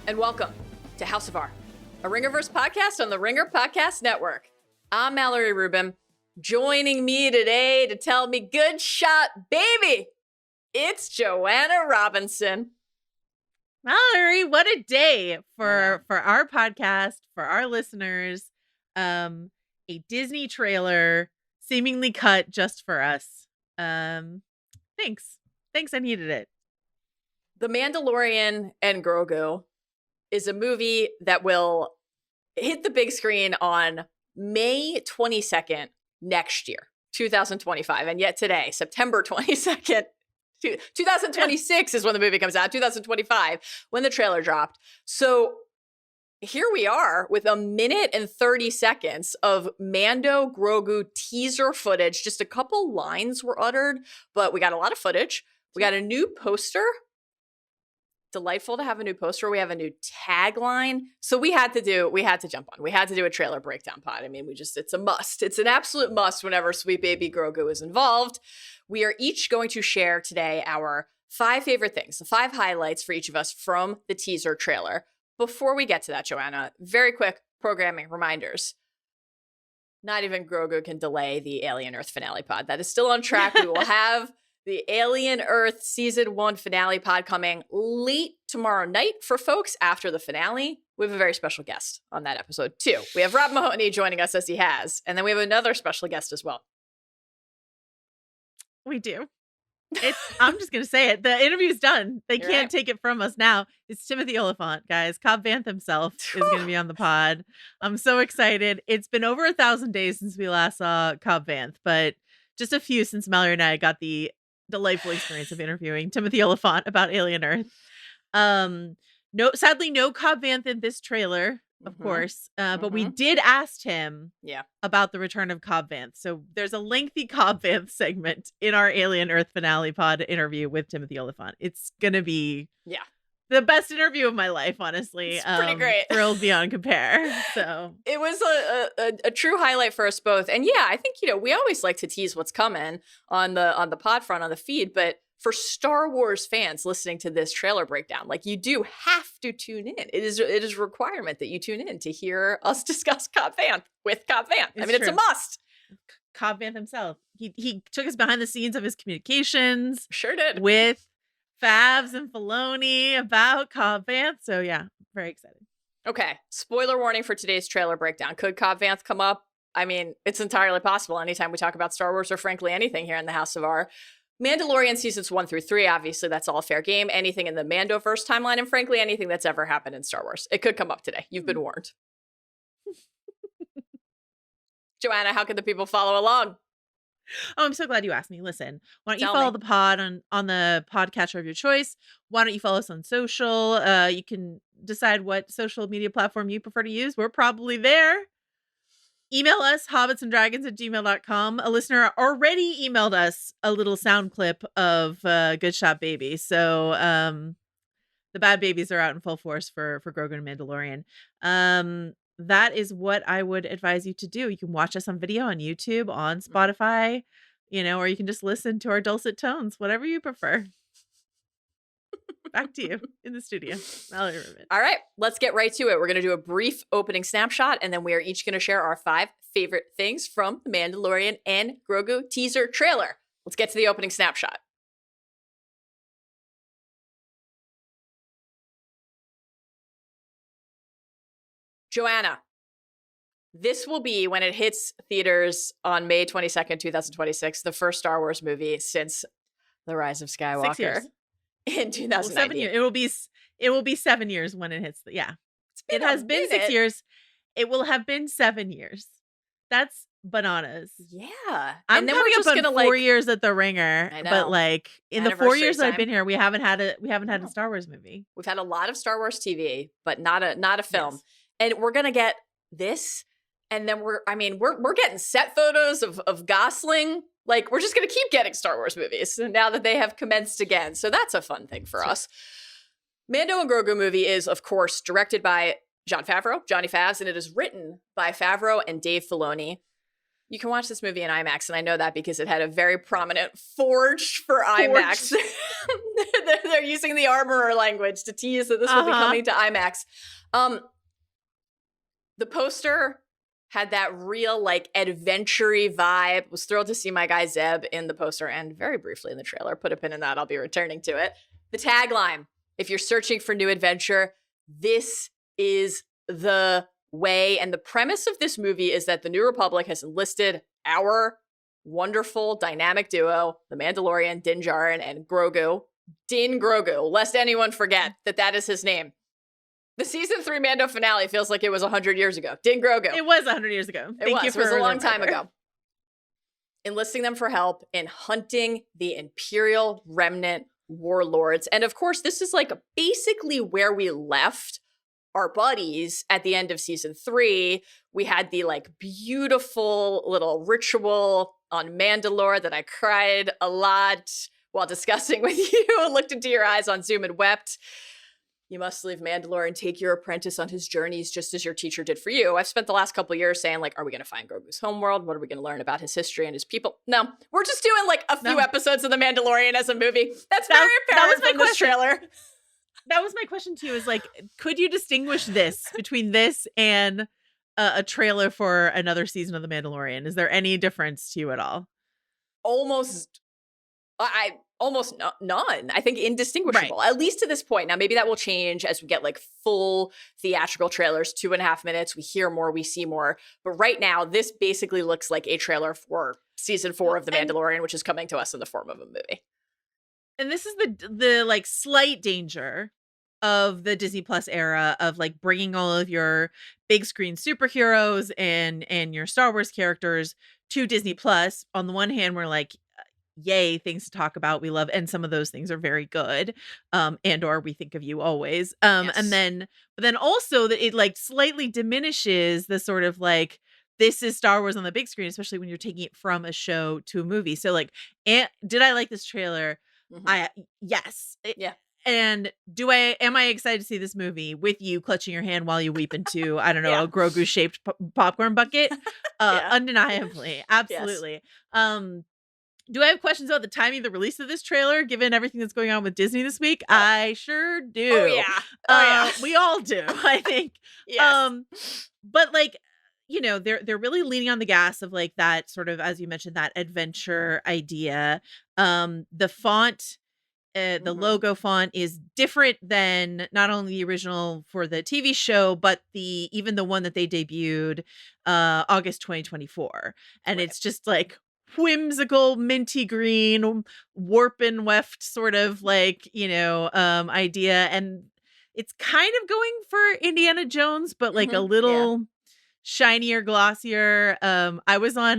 and welcome to House of R, a Ringerverse podcast on the Ringer Podcast Network. I'm Mallory Rubin. Joining me today to tell me good shot, baby, it's Joanna Robinson. Mallory, what a day for our podcast, for our listeners. A Disney trailer seemingly cut just for us. Thanks, I needed it. The Mandalorian and Grogu is a movie that will hit the big screen on May 22nd next year, 2025. And yet today, September 22nd, 2026 is when the movie comes out, 2025, when the trailer dropped. So here we are with a minute and 30 seconds of Mando Grogu teaser footage. Just a couple lines were uttered, but we got a lot of footage. We got a new poster. Delightful to have a new poster. We have a new tagline. So we had to jump on. We had to do a trailer breakdown pod. I mean, it's a must. It's an absolute must whenever Sweet Baby Grogu is involved. We are each going to share today our 5 favorite things, the 5 highlights for each of us from the teaser trailer. Before we get to that, Joanna, very quick programming reminders. Not even Grogu can delay the Alien Earth finale pod. That is still on track. We will have the Alien Earth Season 1 finale pod coming late tomorrow night for folks after the finale. We have a very special guest on that episode, too. We have Rob Mahoney joining us as he has. And then we have another special guest as well. We do. I'm just going to say it. The interview's done. They can't right. take it from us now. It's Timothy Oliphant, guys. Cobb Vanth himself is going to be on the pod. I'm so excited. It's been over 1,000 days since we last saw Cobb Vanth, but just a few since Mallory and I got the delightful experience of interviewing Timothy Oliphant about Alien Earth. Sadly, no Cobb Vanth in this trailer, of course, but we did ask him about the return of Cobb Vanth. So there's a lengthy Cobb Vanth segment in our Alien Earth finale pod interview with Timothy Oliphant. It's gonna be the best interview of my life, honestly. It's pretty great. Thrilled beyond compare. So it was a true highlight for us both. And yeah, I think, we always like to tease what's coming on the pod front, on the feed, but for Star Wars fans listening to this trailer breakdown, like, you do have to tune in. It is a requirement that you tune in to hear us discuss Cobb Vanth with Cobb Vanth. It's a must. Cobb Vanth himself. He took us behind the scenes of his communications. Sure did. With Favs and Filoni about Cobb Vanth. So yeah, very excited. Okay. Spoiler warning for today's trailer breakdown. Could Cobb Vanth come up? I mean, it's entirely possible anytime we talk about Star Wars or frankly anything here in the House of R. Mandalorian seasons 1 through 3, obviously that's all fair game. Anything in the Mandoverse timeline, and frankly anything that's ever happened in Star Wars. It could come up today. You've been warned. Joanna, how can the people follow along? Oh, I'm so glad you asked me. Listen, why don't you follow the pod on the podcatcher of your choice? Why don't you follow us on social? You can decide what social media platform you prefer to use. We're probably there. Email us, hobbitsanddragons@gmail.com. A listener already emailed us a little sound clip of Good Shot Baby. So the bad babies are out in full force for Grogu and Mandalorian. That is what I would advise you to do. You can watch us on video on YouTube, on Spotify, or you can just listen to our dulcet tones, whatever you prefer. Back to you in the studio. Mallory Rubin. All right, let's get right to it. We're going to do a brief opening snapshot, and then we are each going to share our 5 favorite things from the Mandalorian and Grogu teaser trailer. Let's get to the opening snapshot. Joanna, this will be, when it hits theaters on May 22nd, 2026, the first Star Wars movie since The Rise of Skywalker. 6 years. In 2019. 7 years. It will be 7 years when it hits. It has been 6 years. It will have been 7 years. That's bananas. Yeah. I'm coming up on 4 years at the Ringer. I know. But in the 4 years I've been here, we haven't had a Star Wars movie. We've had a lot of Star Wars TV, but not a film. Yes. And we're gonna get this, and then we're getting set photos of Gosling. Like, we're just gonna keep getting Star Wars movies now that they have commenced again. So that's a fun thing for us. Mando and Grogu movie is, of course, directed by Johnny Favreau, and it is written by Favreau and Dave Filoni. You can watch this movie in IMAX, and I know that because it had a very prominent Forged for IMAX. They're using the armorer language to tease that this will be coming to IMAX. The poster had that real like adventure-y vibe. Was thrilled to see my guy Zeb in the poster and very briefly in the trailer. Put a pin in that. I'll be returning to it. The tagline, if you're searching for new adventure, this is the way. And the premise of this movie is that the New Republic has enlisted our wonderful dynamic duo, the Mandalorian, Din Djarin, and Grogu. Din Grogu, lest anyone forget that is his name. The season 3 Mando finale feels like it was 100 years ago. Din Grogu. It was 100 years ago. Thank you for it was a long time ago. Enlisting them for help in hunting the Imperial Remnant warlords. And of course, this is like basically where we left our buddies at the end of season 3. We had the like beautiful little ritual on Mandalore that I cried a lot while discussing with you and looked into your eyes on Zoom and wept. You must leave Mandalore and take your apprentice on his journeys just as your teacher did for you. I've spent the last couple of years saying, like, are we going to find Grogu's homeworld? What are we going to learn about his history and his people? No, we're just doing like a few episodes of The Mandalorian as a movie. That's very apparent from this trailer. That was my question to you, is like, could you distinguish this between this and a trailer for another season of The Mandalorian? Is there any difference to you at all? Almost none. I think indistinguishable, right. At least to this point. Now, maybe that will change as we get like full theatrical trailers, 2.5 minutes. We hear more, we see more. But right now, this basically looks like a trailer for season 4 of The Mandalorian, which is coming to us in the form of a movie. And this is the like slight danger of the Disney Plus era of like bringing all of your big screen superheroes and your Star Wars characters to Disney Plus. On the one hand, we're like, yay, things to talk about. We love, and some of those things are very good. And or we think of you always. Yes. But then also that it like slightly diminishes the sort of like, this is Star Wars on the big screen, especially when you're taking it from a show to a movie. So like, did I like this trailer? Mm-hmm. Yes. Yeah. And am I excited to see this movie with you clutching your hand while you weep into, I don't know, a Grogu shaped popcorn bucket? Undeniably. Absolutely. Yes. Do I have questions about the timing of the release of this trailer, given everything that's going on with Disney this week? Oh. I sure do. Oh, yeah. We all do, I think. Yes. But like, you know, they're really leaning on the gas of like that sort of, as you mentioned, that adventure idea. The font, the logo font is different than not only the original for the TV show, but even the one that they debuted August 2024. And right. It's just like whimsical minty green, warp and weft sort of like, you know, idea. And it's kind of going for Indiana Jones, but like a little shinier, glossier. I was on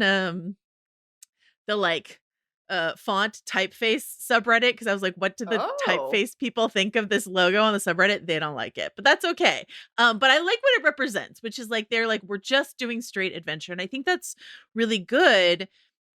the like font typeface subreddit because I was like, what did the typeface people think of this logo on the subreddit? They don't like it, but that's okay. But I like what it represents, which is like they're like, we're just doing straight adventure. And I think that's really good,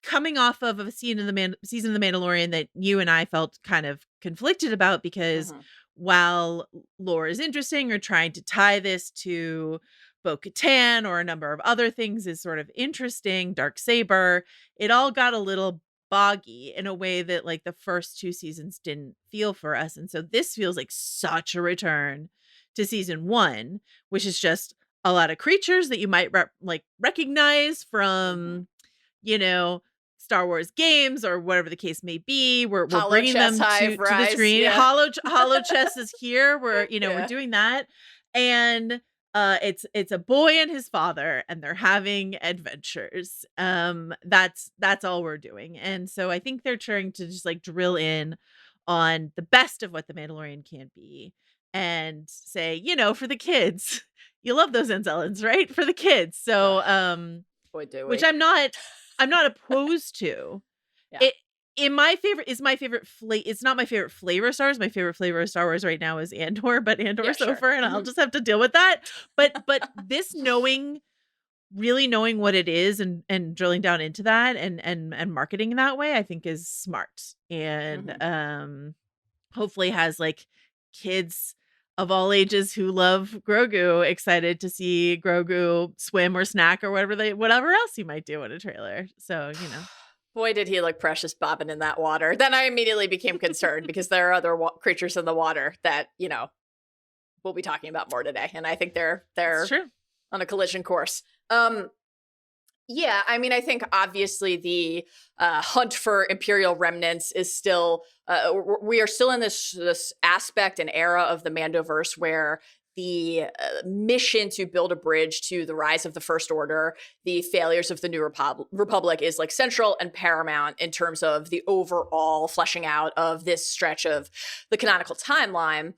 coming off of a scene in the season of The Mandalorian that you and I felt kind of conflicted about, because while lore is interesting, or trying to tie this to Bo-Katan or a number of other things is sort of interesting, Darksaber, it all got a little boggy in a way that like the first 2 seasons didn't feel for us. And so this feels like such a return to season 1, which is just a lot of creatures that you might recognize from, you know, Star Wars games or whatever the case may be. We're bringing them to the screen. Yeah. Hollow Chess is here. We're doing that. And it's a boy and his father, and they're having adventures. That's all we're doing. And so I think they're trying to just like drill in on the best of what The Mandalorian can be, and say, you know, for the kids, you love those Enzellans, right? For the kids. So boy, do we. Which I'm not opposed to. Yeah. It's not my favorite flavor of Star Wars. My favorite flavor of Star Wars right now is Andor, but Andor so far, and I'll just have to deal with that. But this really knowing what it is and drilling down into that and marketing that way, I think is smart. And hopefully has like kids of all ages who love Grogu excited to see Grogu swim or snack or whatever else you might do in a trailer. So, you know. Boy, did he look precious bobbing in that water. Then I immediately became concerned because there are other creatures in the water that, we'll be talking about more today. And I think they're true. on a collision course. Yeah, I mean, I think obviously the hunt for Imperial remnants is still, we are still in this aspect and era of the Mandoverse where the mission to build a bridge to the rise of the First Order, the failures of the New Republic is like central and paramount in terms of the overall fleshing out of this stretch of the canonical timeline.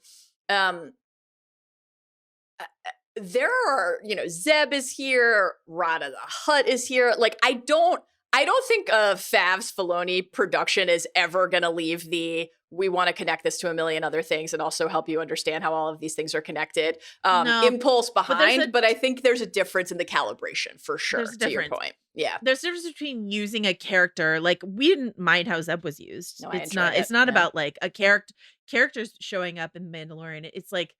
There are, Zeb is here, Rada the Hutt is here. Like, I don't think Fav's Filoni production is ever going to leave we want to connect this to a million other things and also help you understand how all of these things are connected. Impulse behind, but I think there's a difference in the calibration for sure, to your point. Yeah. There's a difference between using a character, like we didn't mind how Zeb was used. No, it's not about like a characters showing up in Mandalorian. It's like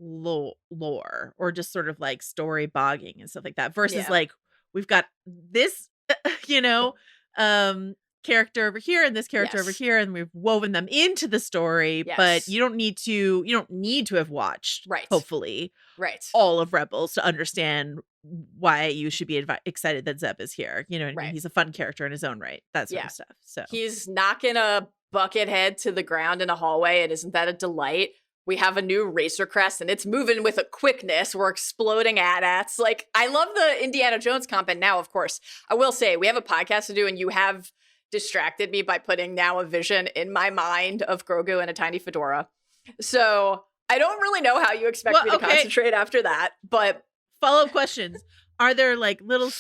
lore or just sort of like story bogging and stuff like that versus like we've got this character over here and this character over here and we've woven them into the story, but you don't need to have watched hopefully all of Rebels to understand why you should be excited that Zeb is here. You know what I mean? He's a fun character in his own right, that sort of stuff. So he's knocking a bucket head to the ground in a hallway, and isn't that a delight? We have a new Racer Crest, and it's moving with a quickness. We're exploding AT-ATs. Like, I love the Indiana Jones comp. And now, of course, I will say, we have a podcast to do, and you have distracted me by putting now a vision in my mind of Grogu in a tiny fedora. So I don't really know how you expect me to concentrate after that. But follow-up questions. Are there, like, little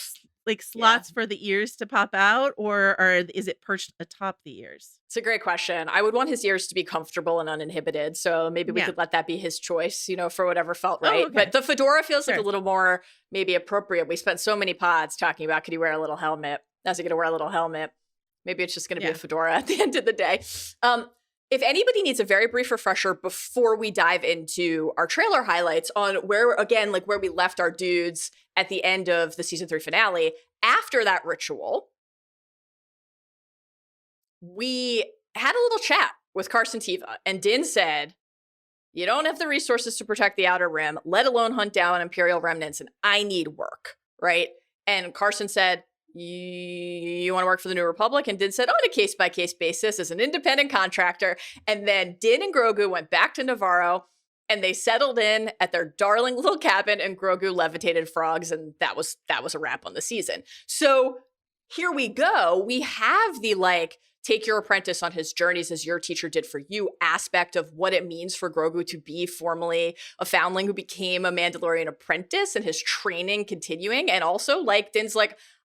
slots for the ears to pop out, or is it perched atop the ears? It's a great question. I would want his ears to be comfortable and uninhibited, so maybe we could let that be his choice, for whatever felt right. Okay. But the fedora feels like a little more maybe appropriate. We spent so many pods talking about, could he wear a little helmet? Is he going to wear a little helmet? Maybe it's just going to be a fedora at the end of the day. If anybody needs a very brief refresher before we dive into our trailer highlights on where we left our dudes at the end of the season 3 finale, after that ritual, we had a little chat with Carson Teva, and Din said, you don't have the resources to protect the Outer Rim, let alone hunt down Imperial remnants, and I need work, right? And Carson said, you want to work for the New Republic? And Din said, on a case-by-case basis as an independent contractor. And then Din and Grogu went back to Navarro, and they settled in at their darling little cabin, and Grogu levitated frogs, and that was a wrap on the season. So here we go. We have the, take your apprentice on his journeys as your teacher did for you aspect of what it means for Grogu to be formally a foundling who became a Mandalorian apprentice and his training continuing. And also, Din's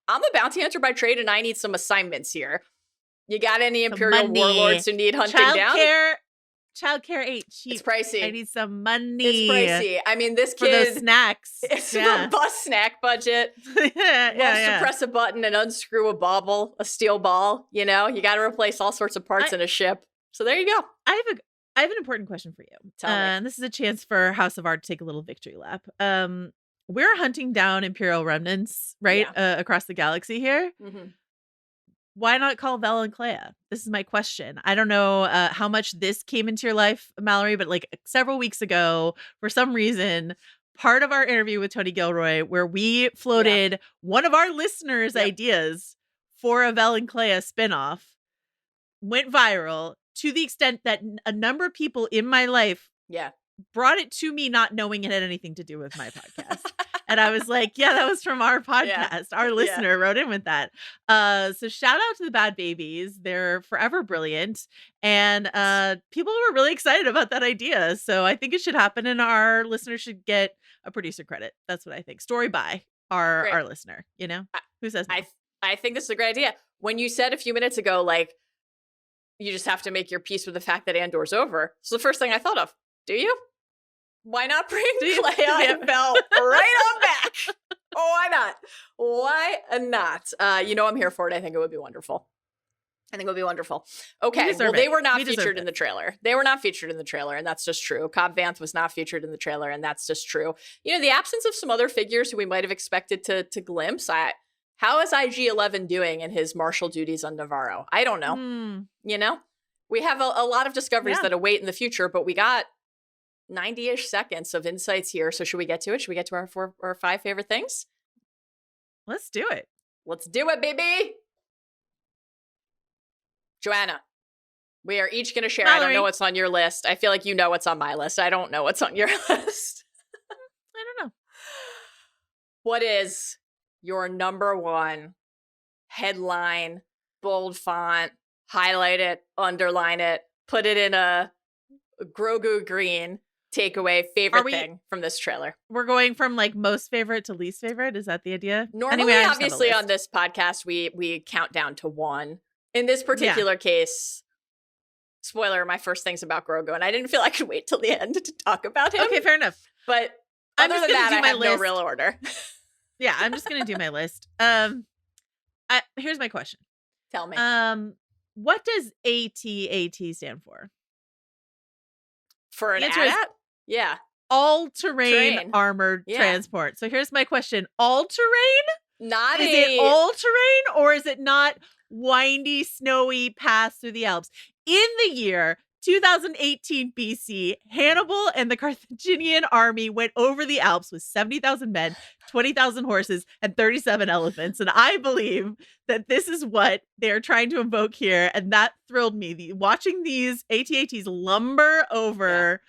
I'm a bounty hunter by trade, and I need some assignments here. You got any Imperial warlords who need hunting down? Childcare ain't cheap. It's pricey. I need some money. It's pricey. I mean, this kid for those snacks. It's a robust snack budget. Loves to press a button and unscrew a steel ball. You got to replace all sorts of parts in a ship. So there you go. I have an important question for you. Tell me. And this is a chance for House of Art to take a little victory lap. We're hunting down Imperial remnants, right? Across the galaxy here. Mm-hmm. Why not call Vel and Clea? This is my question. I don't know how much this came into your life, Mallory, but several weeks ago, for some reason, part of our interview with Tony Gilroy, where we floated one of our listeners' ideas for a Vel and Clea spinoff, went viral to the extent that a number of people in my life brought it to me not knowing it had anything to do with my podcast. And I was like, that was from our podcast. Our listener wrote in with that. So shout out to the Bad Babies. They're forever brilliant. And people were really excited about that idea. So I think it should happen, and our listener should get a producer credit. That's what I think. Story by our listener, Who says no? I think this is a great idea. When you said a few minutes ago, you just have to make your peace with the fact that Andor's over. So the first thing I thought of, do you? Why not bring Clea and Vel right on back? Why not? Why not? I'm here for it. I think it would be wonderful. Okay, well, they were not featured in the trailer. They were not featured in the trailer, and that's just true. Cobb Vanth was not featured in the trailer, and that's just true. The absence of some other figures who we might have expected to glimpse, How is IG-11 doing in his marshal duties on Navarro? I don't know. You know? We have a lot of discoveries that await in the future, but we got 90-ish seconds of insights here. So should we get to it? Should we get to our 4 or 5 favorite things? Let's do it. Let's do it, baby. Joanna, we are each going to share. Mallory. I don't know what's on your list. I feel like you know what's on my list. I don't know what's on your list. I don't know. What is your number 1 headline, bold font, highlight it, underline it, put it in a Grogu green takeaway favorite thing from this trailer? We're going from like most favorite to least favorite. Is that the idea? Normally, anyway, obviously on this podcast, we count down to 1. In this particular case, spoiler, my first thing's about Grogu, and I didn't feel I could wait till the end to talk about him. Okay, fair enough. But other than that, I have no real order. Yeah, I'm just gonna do my list. Here's my question. Tell me. What does AT-AT stand for? For an AT-AT? Yeah. All-terrain armored transport. So here's my question. All-terrain? Is it all-terrain, or is it not windy, snowy paths through the Alps? In the year 2018 BC, Hannibal and the Carthaginian army went over the Alps with 70,000 men, 20,000 horses, and 37 elephants. And I believe that this is what they're trying to invoke here. And that thrilled me. Watching these AT-ATs lumber over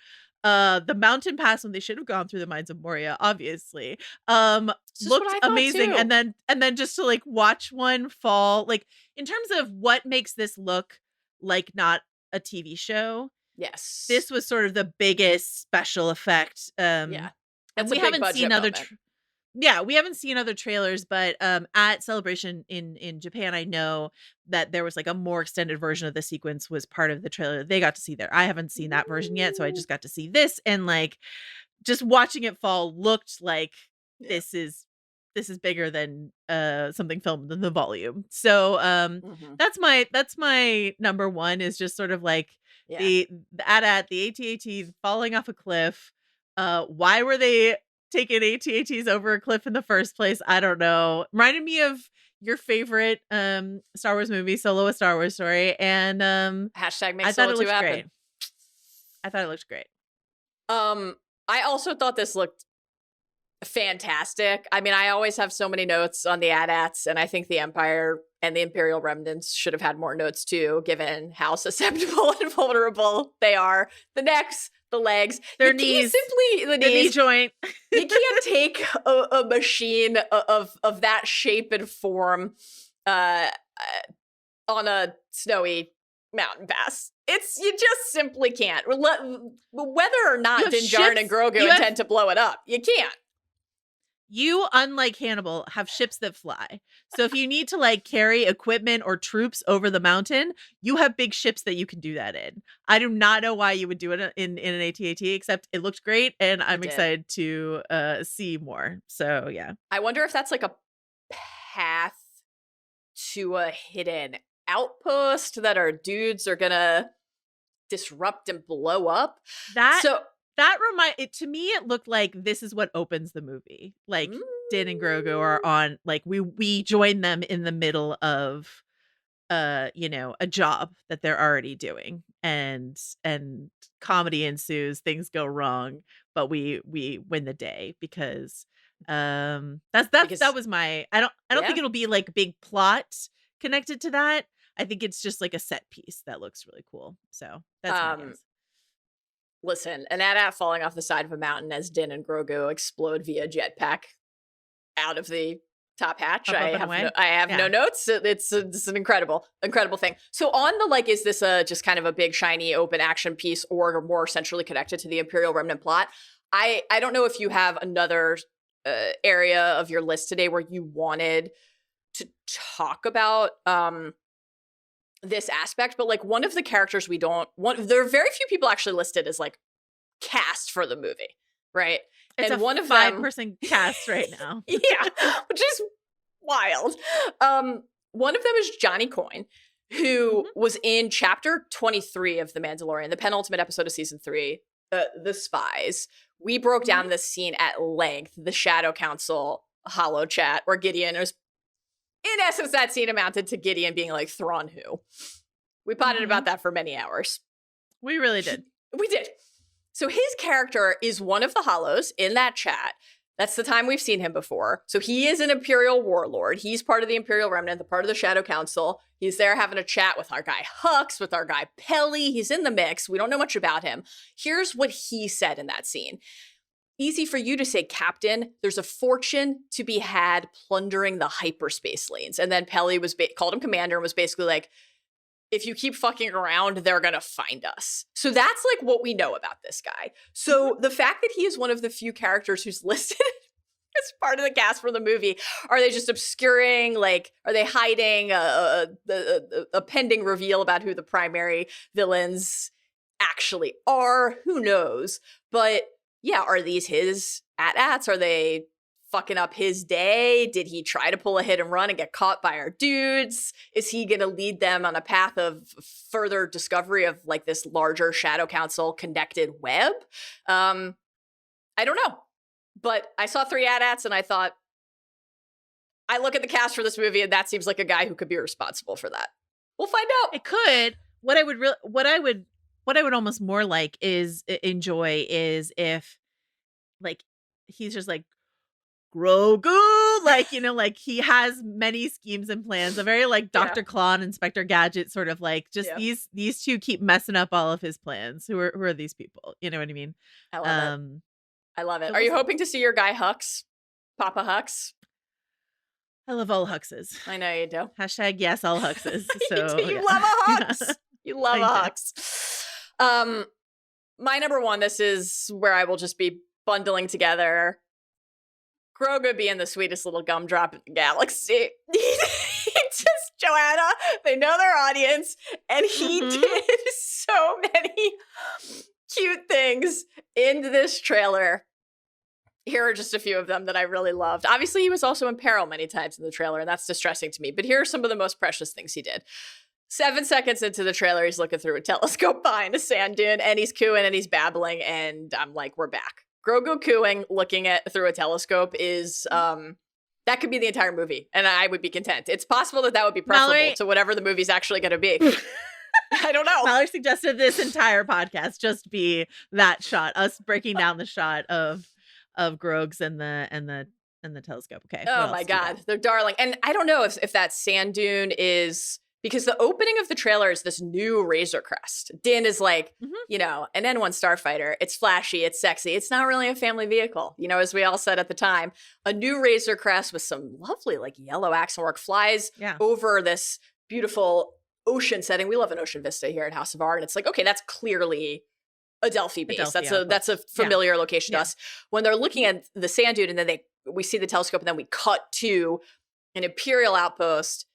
the mountain pass when they should have gone through the mines of Moria, obviously, looked amazing. Too. And then just to like watch one fall, like in terms of what makes this look like not a TV show. Yes. This was sort of the biggest special effect. And we haven't seen we haven't seen other trailers, but at Celebration in Japan, I know that there was like a more extended version of the sequence was part of the trailer they got to see there. I haven't seen that version yet, so I just got to see this, and like just watching it fall looked like this is bigger than something filmed in the volume. So that's my number 1 is just sort of like the AT-AT falling off a cliff. Why were they taking AT-ATs over a cliff in the first place? I don't know. Reminded me of your favorite Star Wars movie, Solo: A Star Wars Story, and hashtag make Solo 2 happen. Great. I thought it looked great. I also thought this looked fantastic. I mean, I always have so many notes on the AT-ATs, and I think the Empire and the Imperial remnants should have had more notes too, given how susceptible and vulnerable they are. The necks, the legs, their knees, simply the knee joint. You can't take a machine of that shape and form on a snowy mountain pass. You just simply can't. Whether or not Din Djarin and Grogu intend to blow it up, you can't. You, unlike Hannibal, have ships that fly. So if you need to like carry equipment or troops over the mountain, you have big ships that you can do that in. I do not know why you would do it in an AT-AT, except it looked great, and I'm excited to see more. So yeah. I wonder if that's like a path to a hidden outpost that our dudes are gonna disrupt and blow up. To me, it looked like this is what opens the movie. Like Din and Grogu are on, like we join them in the middle of, a job that they're already doing, and comedy ensues. Things go wrong, but we win the day because that was my. I don't think it'll be like big plot connected to that. I think it's just like a set piece that looks really cool. So that's my guess. Listen, an AT-AT falling off the side of a mountain as Din and Grogu explode via jetpack out of the top hatch. I have no notes. It's an incredible thing. So on the like, is this just kind of a big shiny open action piece or more centrally connected to the Imperial Remnant plot? I don't know if you have another area of your list today where you wanted to talk about this aspect, but like one of the characters there are very few people actually listed as like cast for the movie, right? It's and one of 5-person cast right now. Yeah, which is wild. One of them is Johnny Coyne, who was in chapter 23 of The Mandalorian, the penultimate episode of season 3, The Spies. We broke down this scene at length, the Shadow Council holo chat, where Gideon is in essence, that scene amounted to Gideon being like, Thrawn who? We potted about that for many hours. We really did. We did. So his character is one of the Hollows in that chat. That's the time we've seen him before. So he is an Imperial warlord. He's part of the Imperial Remnant, the part of the Shadow Council. He's there having a chat with our guy Hux, with our guy Pelly. He's in the mix. We don't know much about him. Here's what he said in that scene. Easy for you to say, Captain. There's a fortune to be had plundering the hyperspace lanes. And then Pelly called him Commander and was basically like, if you keep fucking around, they're going to find us. So that's like what we know about this guy. So the fact that he is one of the few characters who's listed as part of the cast for the movie, are they just obscuring, like, are they hiding a pending reveal about who the primary villains actually are? Who knows? But yeah, are these his AT-ATs? Are they fucking up his day? Did he try to pull a hit and run and get caught by our dudes? Is he going to lead them on a path of further discovery of like this larger Shadow Council connected web? I don't know. But I saw 3 AT-ATs and I thought, I look at the cast for this movie and that seems like a guy who could be responsible for that. We'll find out. It could. What I would almost more like is enjoy is if like he's just like Grogu, like, you know, like he has many schemes and plans, a very like Dr. Claw and Inspector Gadget sort of like just these two keep messing up all of his plans. Who are these people? You know what I mean? I love it. I love it. Are you hoping to see your guy Hux? Papa Hux? I love all Huxes. I know you do. Hashtag yes, all Huxes. So you love a Hux. You love a Hux. My number one, this is where I will just be bundling together Grogu being the sweetest little gumdrop in the galaxy. Just Joanna, they know their audience, and he did so many cute things in this trailer. Here are just a few of them that I really loved. Obviously, he was also in peril many times in the trailer, and that's distressing to me. But here are some of the most precious things he did. 7 seconds into the trailer, he's looking through a telescope behind a sand dune, and he's cooing and he's babbling, and I'm like, we're back. Grogu cooing, looking through a telescope is, that could be the entire movie, and I would be content. It's possible that would be preferable to whatever the movie's actually going to be. I don't know. Mallory suggested this entire podcast just be that shot, us breaking down the shot of Grogs and the telescope. Okay. Oh my God, they're darling. And I don't know if that sand dune is because the opening of the trailer is this new Razor Crest. Din is like, you know, an N1 starfighter. It's flashy. It's sexy. It's not really a family vehicle. You know, as we all said at the time, a new Razor Crest with some lovely like yellow accent work flies over this beautiful ocean setting. We love an ocean vista here at House of Art. And it's like, okay, that's clearly a Delphi base. That's a familiar location to us. When they're looking at the sand dune and then we see the telescope and then we cut to an Imperial outpost.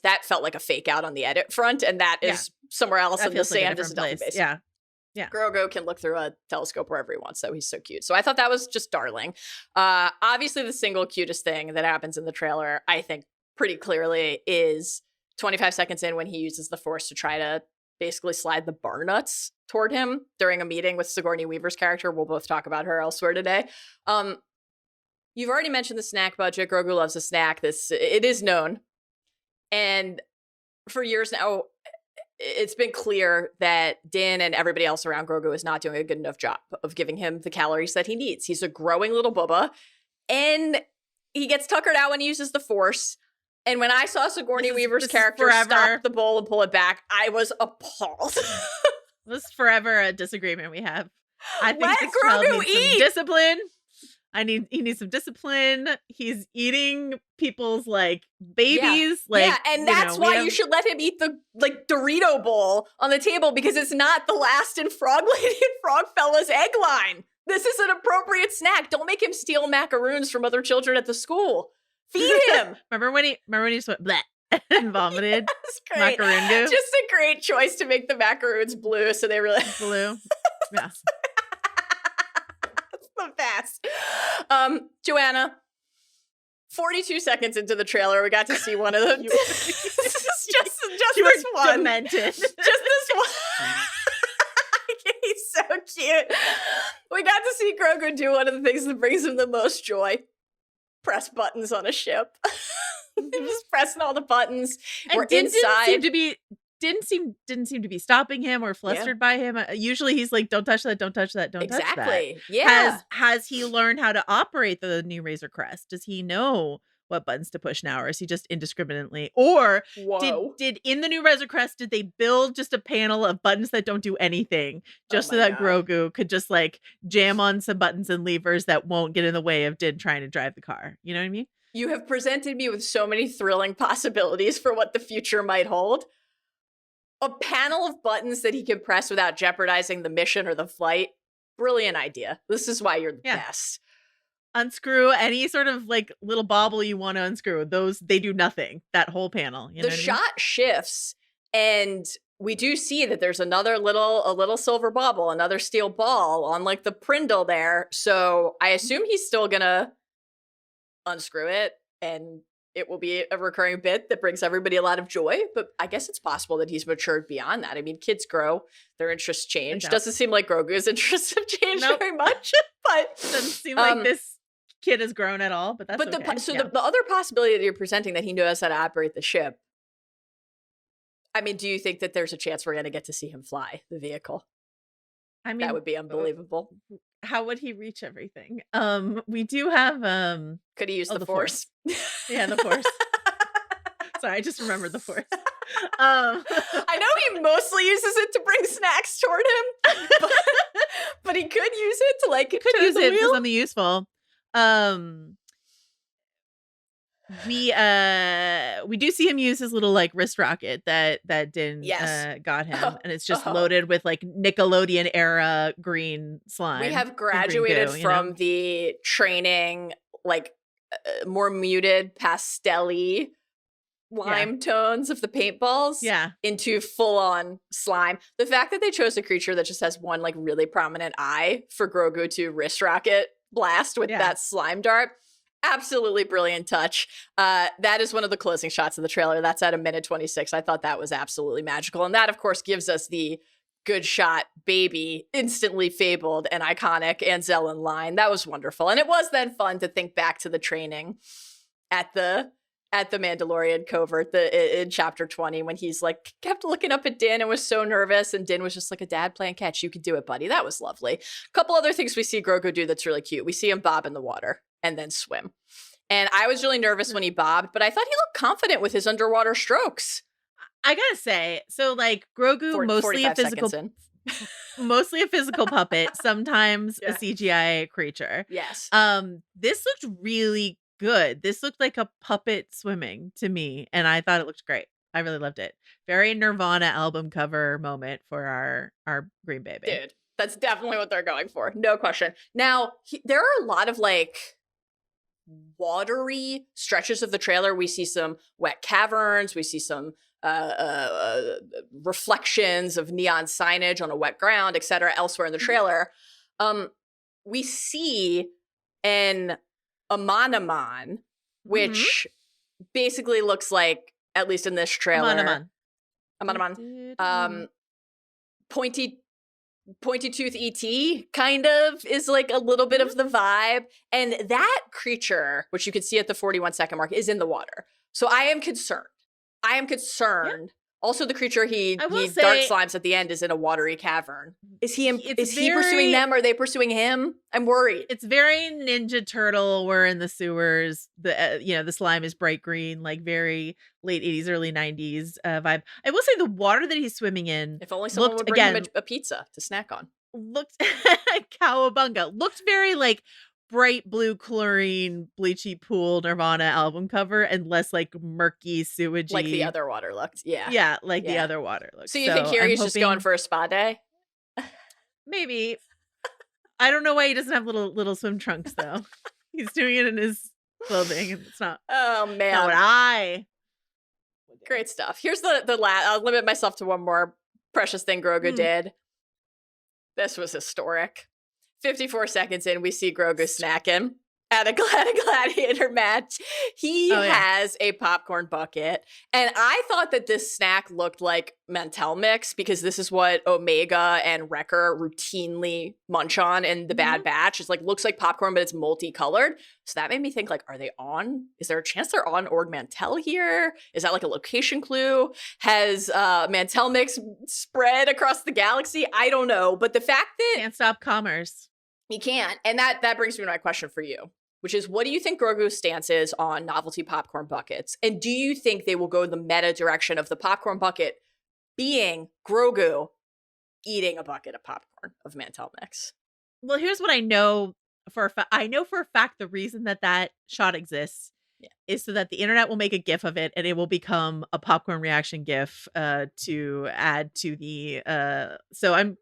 That felt like a fake out on the edit front, and that is somewhere else in the sand is a Delphi base. Yeah. Grogu can look through a telescope wherever he wants, so he's so cute. So I thought that was just darling. Obviously, the single cutest thing that happens in the trailer, I think pretty clearly, is 25 seconds in when he uses the Force to try to basically slide the bar nuts toward him during a meeting with Sigourney Weaver's character. We'll both talk about her elsewhere today. You've already mentioned the snack budget. Grogu loves a snack. It is known. And for years now, it's been clear that Din and everybody else around Grogu is not doing a good enough job of giving him the calories that he needs. He's a growing little booba, and he gets tuckered out when he uses the Force. And when I saw Sigourney Weaver's character stop the bowl and pull it back, I was appalled. This is forever a disagreement we have. I think Let this Grogu child needs eat. some discipline. He needs some discipline. He's eating people's like babies. And that's why you should let him eat the like Dorito bowl on the table, because it's not the last in Frog Lady and Frog Fella's egg line. This is an appropriate snack. Don't make him steal macaroons from other children at the school. Feed him. remember when he just went bleh and vomited macaroon goo? Just a great choice to make the macaroons blue, so they really blue. Yeah. The best. Joanna, 42 seconds into the trailer, we got to see one of them. just this one. Demented. Just this one. He's so cute. We got to see Grogu do one of the things that brings him the most joy. Press buttons on a ship. Just pressing all the buttons. And We're Din inside. didn't seem to be stopping him or flustered by him. Usually he's like, don't touch that, don't touch that, don't touch that. Exactly. Yeah. Has he learned how to operate the new Razor Crest? Does he know what buttons to push now, or is he just indiscriminately? Or did in the new Razor Crest, did they build just a panel of buttons that don't do anything just so that Grogu could just like jam on some buttons and levers that won't get in the way of Din trying to drive the car? You know what I mean? You have presented me with so many thrilling possibilities for what the future might hold. A panel of buttons that he can press without jeopardizing the mission or the flight. Brilliant idea. This is why you're the best. Unscrew any sort of like little bauble you want to unscrew. Those, they do nothing. That whole panel. You know the shot shifts, and we do see that there's a little silver bauble, another steel ball on like the prindle there. So I assume he's still gonna unscrew it, and it will be a recurring bit that brings everybody a lot of joy. But I guess it's possible that he's matured beyond that. I mean, kids grow, their interests change. Doesn't seem like Grogu's interests have changed very much. But doesn't seem like this kid has grown at all. But that's okay. The other possibility that you're presenting, that he knows how to operate the ship. I mean, do you think that there's a chance we're going to get to see him fly the vehicle? I mean, that would be unbelievable. How would he reach everything? We do have could he use the force? Yeah, the force. Sorry, I just remembered the force. I know he mostly uses it to bring snacks toward him, but he could use it to like could use it for something useful. We do see him use his little like wrist rocket that Din got him, and it's just loaded with like Nickelodeon era green slime. We have graduated from the training like more muted pastel-y lime tones of the paintballs into full-on slime. The fact that they chose a creature that just has one like really prominent eye for Grogu to wrist rocket blast with that slime dart, absolutely brilliant touch. That is one of the closing shots of the trailer. That's at 1:26. I thought that was absolutely magical. And that, of course, gives us the good shot baby, instantly fabled and iconic Anzellan line. That was wonderful. And it was then fun to think back to the training at the Mandalorian covert in chapter 20 when he's like kept looking up at Din and was so nervous, and Din was just like, a dad playing catch. You could do it, buddy. That was lovely. A couple other things we see Grogu do that's really cute. We see him bob in the water and then swim. And I was really nervous when he bobbed, but I thought he looked confident with his underwater strokes. I gotta say, so like Grogu, mostly a physical puppet, sometimes a CGI creature. Yes. This looked really good. This looked like a puppet swimming to me, and I thought it looked great. I really loved it. Very Nirvana album cover moment for our green baby. Dude, that's definitely what they're going for. No question. Now, there are a lot of like watery stretches of the trailer. We see some wet caverns. We see some reflections of neon signage on a wet ground, etc. elsewhere in the trailer. We see an Amanaman, which basically looks like, at least in this trailer, Amanaman, pointy tooth ET kind of is like a little bit of the vibe. And that creature, which you can see at the 41-second mark, is in the water. So I am concerned. Yeah. Also, the creature he dark slimes at the end is in a watery cavern. Is he pursuing them? Are they pursuing him? I'm worried. It's very Ninja Turtle. We're in the sewers. The slime is bright green, like very late 80s, early 90s vibe. I will say the water that he's swimming in. If only someone would bring him a pizza to snack on. Looked cowabunga. Looked very like bright blue chlorine bleachy pool Nirvana album cover, and less like murky sewagey like the other water looked. The other water looked. So you think Kiri's just going for a spa day? Maybe. I don't know why he doesn't have little swim trunks though. He's doing it in his clothing, and it's not. Oh man, not what I. Great stuff. Here's the last. I'll limit myself to one more precious thing Grogu did. This was historic. 54 seconds in, we see Grogu snacking. at a gladiator match, he has a popcorn bucket. And I thought that this snack looked like Mantel Mix because this is what Omega and Wrecker routinely munch on in the Bad Batch. It's like, looks like popcorn, but it's multicolored. So that made me think, like, are they on? Is there a chance they're on Ord Mantell here? Is that like a location clue? Has Mantel Mix spread across the galaxy? I don't know. But the fact that can't stop commerce. He can't. And that brings me to my question for you, which is, what do you think Grogu's stance is on novelty popcorn buckets? And do you think they will go the meta direction of the popcorn bucket being Grogu eating a bucket of popcorn of Mantel Mix? Well, here's what I know for a fact. I know for a fact the reason that shot exists is so that the internet will make a GIF of it and it will become a popcorn reaction GIF to add to the so I'm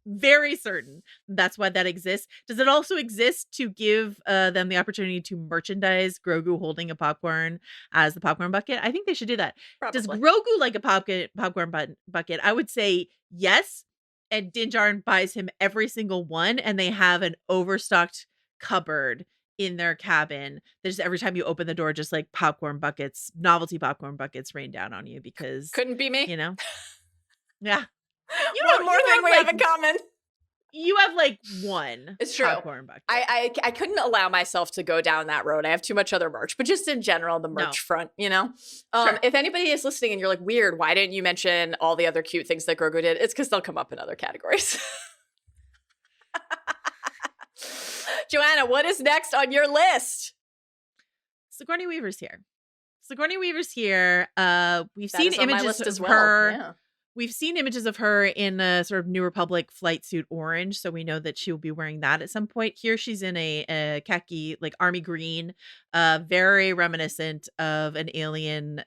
very certain that's why that exists. Does it also exist to give them the opportunity to merchandise Grogu holding a popcorn as the popcorn bucket? I think they should do that. Probably. Does Grogu like a popcorn bucket? I would say yes. And Din Djarin buys him every single one, and they have an overstocked cupboard in their cabin. There's every time you open the door, just like popcorn buckets, novelty popcorn buckets rain down on you because couldn't be me. You know, yeah. One more thing we have in common. You have like one. It's true. Popcorn bucket. I couldn't allow myself to go down that road. I have too much other merch, but just in general, the merch front, you know? Sure. If anybody is listening and you're like, weird, why didn't you mention all the other cute things that Grogu did? It's because they'll come up in other categories. Joanna, what is next on your list? Sigourney Weaver's here. We've seen images of well. her. Yeah. We've seen images of her in a sort of New Republic flight suit orange, so we know that she will be wearing that at some point. Here she's in a khaki, like army green, very reminiscent of an alien,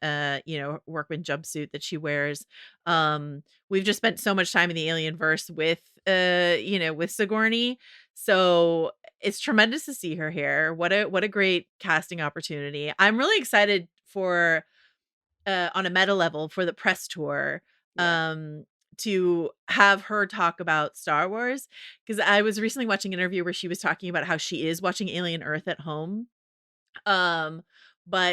workman jumpsuit that she wears. We've just spent so much time in the alien verse with Sigourney, so it's tremendous to see her here. What a great casting opportunity. I'm really excited for, on a meta level, for the press tour. To have her talk about Star Wars, because I was recently watching an interview where she was talking about how she is watching Alien Earth at home, but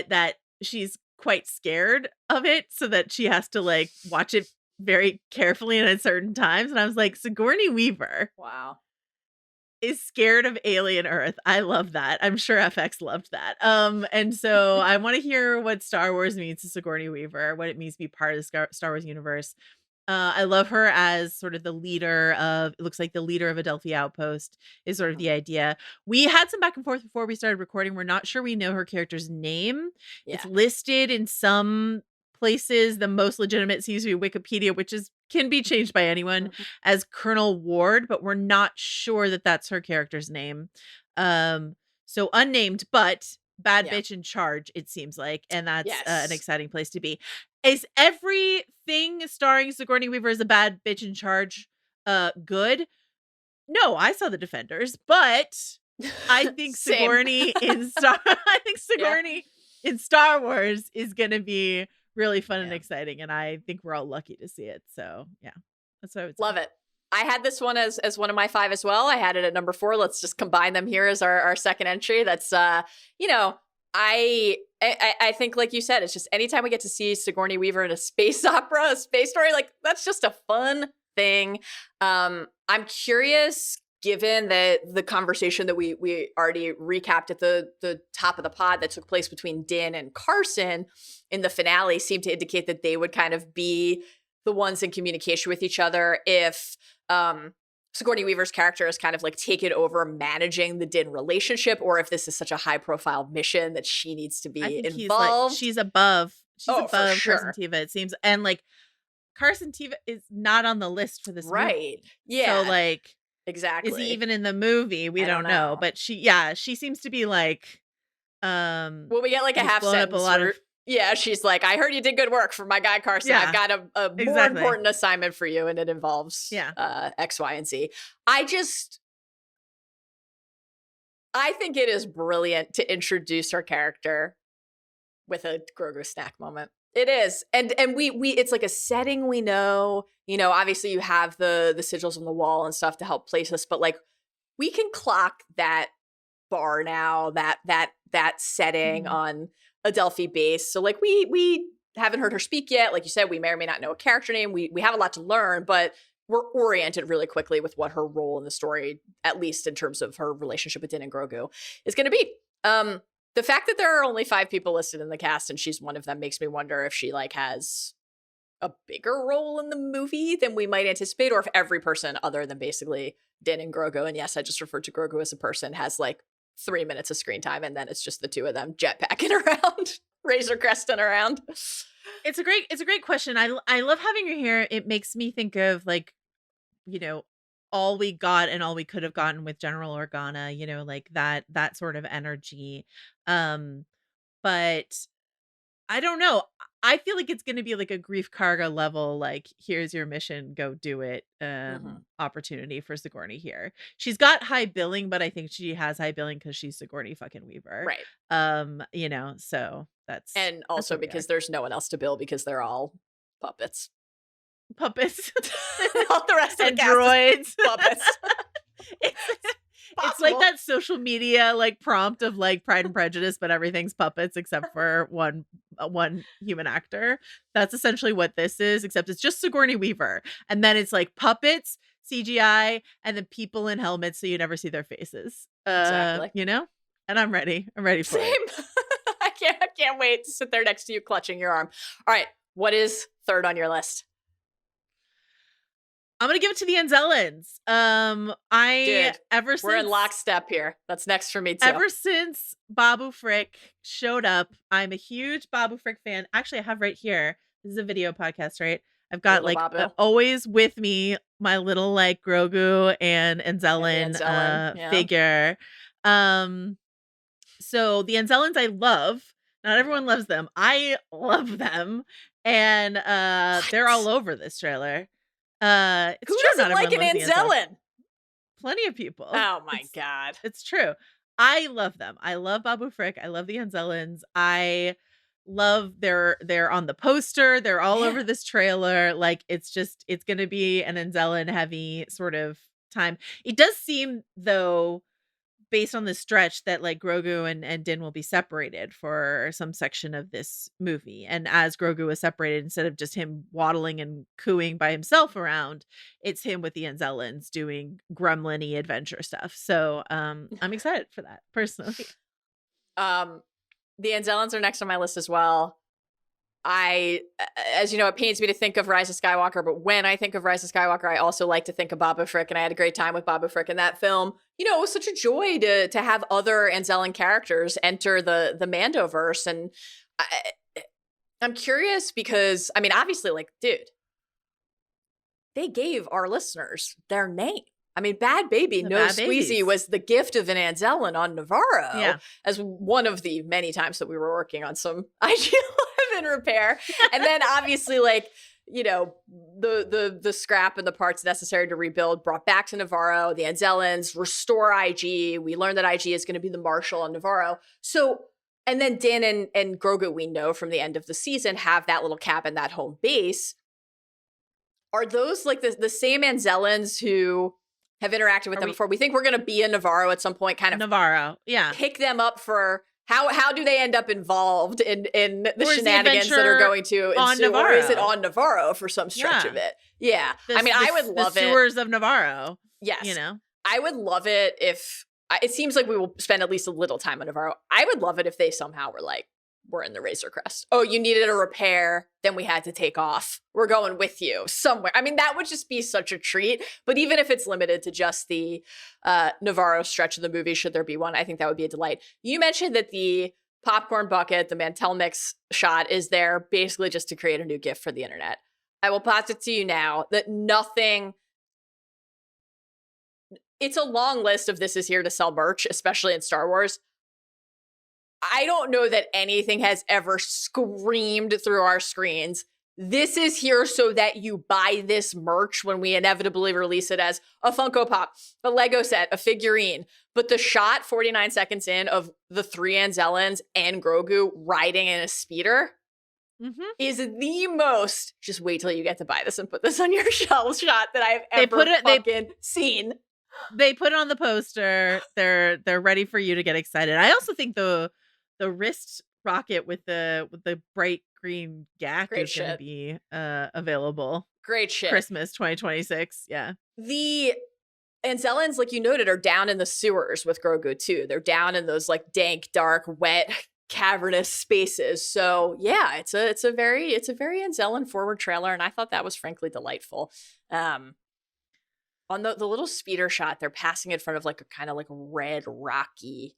that she's quite scared of it, so that she has to like watch it very carefully and at certain times. And I was like, Sigourney Weaver, wow, is scared of Alien Earth. I love that. I'm sure FX loved that. And so I want to hear what Star Wars means to Sigourney Weaver, what it means to be part of the Star Wars universe. I love her as sort of the leader of, it looks like the leader of Adelphi Outpost is sort of the idea. We had some back and forth before we started recording. We're not sure we know her character's name. Yeah. It's listed in some places. The most legitimate seems to be Wikipedia, which can be changed by anyone, as Colonel Ward, but we're not sure that that's her character's name. So unnamed, but bad bitch in charge, it seems like, and that's an exciting place to be. Is everything starring Sigourney Weaver as a bad bitch in charge good? No, I saw The Defenders, but I think Sigourney in Star Wars is going to be really fun and exciting, and I think we're all lucky to see it. So yeah, that's what I would say. Love it. I had this one as one of my 5 as well. I had it at number 4. Let's just combine them here as our second entry. That's I think, like you said, it's just anytime we get to see Sigourney Weaver in a space opera, a space story, like that's just a fun thing. I'm curious, given that the conversation that we already recapped at the top of the pod that took place between Din and Carson in the finale seemed to indicate that they would kind of be the ones in communication with each other. If Sigourney Weaver's character is kind of like taken over managing the Din relationship, or if this is such a high profile mission that she needs to be involved. She's above for sure. Carson Teva, it seems. And like Carson Teva is not on the list for this movie. Yeah. So like, exactly. Is he even in the movie? We don't know. But she seems to be like, well, we get like a half sentence. She's like, I heard you did good work for my guy Carson. I've got a more important assignment for you, and it involves X, Y, and Z. I think it is brilliant to introduce her character with a Grogu snack moment. It is. And we it's like a setting we know. You know, obviously you have the sigils on the wall and stuff to help place us, but like we can clock that bar now, that setting Mhm. on Adelphi base. So like we haven't heard her speak yet. Like you said, we may or may not know a character name. We have a lot to learn, but we're oriented really quickly with what her role in the story, at least in terms of her relationship with Din and Grogu, is going to be. The fact that there are only 5 people listed in the cast and she's one of them makes me wonder if she like has a bigger role in the movie than we might anticipate, or if every person other than basically Din and Grogu, and yes, I just referred to Grogu as a person, has like 3 minutes of screen time, and then it's just the 2 of them jetpacking around, Razor Cresting around. It's a great question. I love having her here. It makes me think of like, you know, all we got and all we could have gotten with General Organa, you know, like that sort of energy. But I don't know. I feel like it's going to be like a Grief Karga level, like, here's your mission, go do it, opportunity for Sigourney here. She's got high billing, but I think she has high billing because she's Sigourney fucking Weaver. Right. You know, so and also because there's no one else to bill because they're all puppets. All the rest of and the cast droids. Puppets. It's like that social media like prompt of like Pride and Prejudice, but everything's puppets except for one human actor. That's essentially what this is, except it's just Sigourney Weaver, and then it's like puppets, CGI, and then people in helmets, so you never see their faces. Exactly. You know. And I'm ready. I'm ready for it. I can't wait to sit there next to you, clutching your arm. All right, what is third on your list? I'm gonna give it to the Anzellans. We're in lockstep here. That's next for me too. Ever since Babu Frick showed up, I'm a huge Babu Frick fan. Actually, I have right here. This is a video podcast, right? I've got like always with me my little like Grogu and Anzellan figure. So the Anzellans I love. Not everyone loves them. I love them, and they're all over this trailer. It's Who true, doesn't like an Anzellan? Plenty of people. Oh my god. It's true. I love them. I love Babu Frick. I love the Anzellans. I love they're on the poster. They're all over this trailer. Like it's gonna be an Anzellan heavy sort of time. It does seem though, based on the stretch, that like Grogu and Din will be separated for some section of this movie. And as Grogu is separated, instead of just him waddling and cooing by himself around, it's him with the Anzellans doing gremlin-y adventure stuff. So I'm excited for that personally. The Anzellans are next on my list as well. As you know, it pains me to think of Rise of Skywalker, but when I think of Rise of Skywalker, I also like to think of Babu Frick, and I had a great time with Babu Frick in that film. You know, it was such a joy to have other Anzellan characters enter the Mandoverse, and I'm curious because, I mean, obviously, like, dude, they gave our listeners their name. I mean, Bad Baby, No Squeezy was the gift of an Anzellan on Navarro as one of the many times that we were working on some IG-11 repair. And then obviously, like, you know, the scrap and the parts necessary to rebuild brought back to Navarro, the Anzellans, restore IG. We learned that IG is going to be the Marshal on Navarro. So, and then Din and Grogu, we know from the end of the season, have that little cabin, that home base. Are those like the same Anzellans who have interacted with them before? We think we're going to be in Navarro at some point, kind of Navarro, yeah. Pick them up for how do they end up involved in the shenanigans that are going to ensue, or is it on Navarro for some stretch of it? Yeah, I mean, I would love the sewers of Navarro. Yes, you know, I would love it if it seems like we will spend at least a little time on Navarro. I would love it if they somehow were like, we're in the Razor Crest. Oh, you needed a repair, then we had to take off. We're going with you somewhere. I mean, that would just be such a treat. But even if it's limited to just the Navarro stretch of the movie, should there be one, I think that would be a delight. You mentioned that the popcorn bucket, the Mantel Mix shot, is there basically just to create a new GIF for the internet. I will posit to you now that nothing... It's a long list of this is here to sell merch, especially in Star Wars. I don't know that anything has ever screamed through our screens, this is here so that you buy this merch when we inevitably release it as a Funko Pop, a Lego set, a figurine. But the shot 49 seconds in of the 3 Anzellans and Grogu riding in a speeder is the most, just wait till you get to buy this and put this on your shelf shot that I've ever seen. they put it on the poster. They're ready for you to get excited. I also think the wrist rocket with the bright green gack Great is going to shit. be available Great shit. Christmas 2026. Yeah. The Anzellans, like you noted, are down in the sewers with Grogu too. They're down in those like dank, dark, wet, cavernous spaces. So yeah, it's a very Anzellan forward trailer, and I thought that was frankly delightful. On the little speeder shot, they're passing in front of like a kind of like red, rocky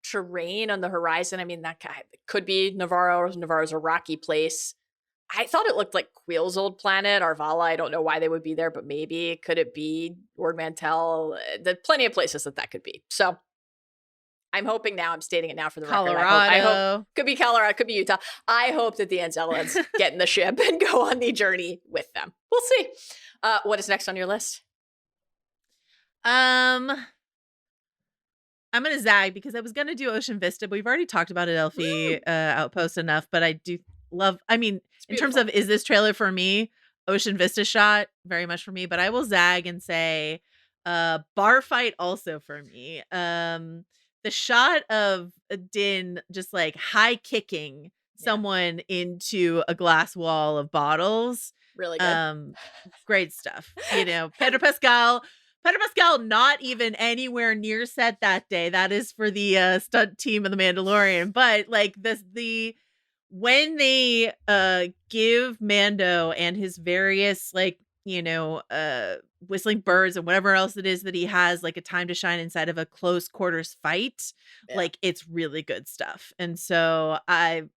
terrain on the horizon. I mean, that guy could be Navarro. Navarro's a rocky place. I thought it looked like Quill's old planet, Arvala. I don't know why they would be there, but maybe. Could it be Ord Mantell? There's plenty of places that could be. So I'm hoping now, I'm stating it now for the record. I hope could be Colorado, could be Utah. I hope that the Anzellans get in the ship and go on the journey with them. We'll see. What is next on your list? I'm gonna zag because I was gonna do Ocean Vista, but we've already talked about Adelphi Outpost enough. But I do love, I mean, in terms of is this trailer for me, Ocean Vista shot very much for me, but I will zag and say bar fight also for me. The shot of Din just like high kicking someone into a glass wall of bottles, really good. Great stuff. You know, Pedro Pascal not even anywhere near set that day. That is for the stunt team of the Mandalorian. But like when they give Mando and his various like, you know, whistling birds and whatever else it is that he has like a time to shine inside of a close quarters fight, like it's really good stuff. And so I'm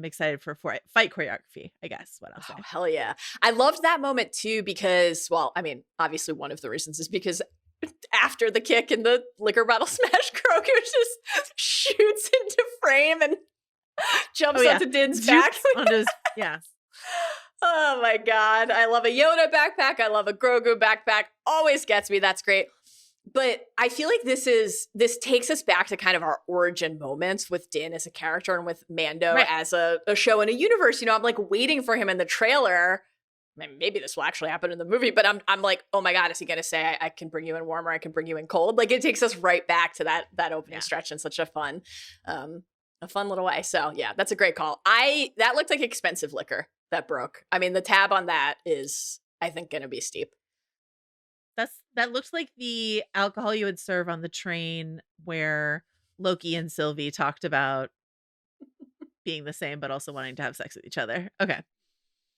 excited for fight choreography, I guess what I'll say. Hell yeah. I loved that moment too because, well, I mean, obviously one of the reasons is because after the kick and the liquor bottle smash, Grogu just shoots into frame and jumps onto Din's back. Oh my God. I love a Yoda backpack. I love a Grogu backpack. Always gets me. That's great. But I feel like this takes us back to kind of our origin moments with Din as a character and with Mando as a show and a universe. You know, I'm like waiting for him in the trailer. Maybe this will actually happen in the movie, but I'm like, oh my God, is he going to say I can bring you in warm or I can bring you in cold? Like it takes us right back to that opening stretch in such a fun little way. So yeah, that's a great call. That looked like expensive liquor that broke. I mean, the tab on that is, I think, going to be steep. That looks like the alcohol you would serve on the train where Loki and Sylvie talked about being the same, but also wanting to have sex with each other. Okay.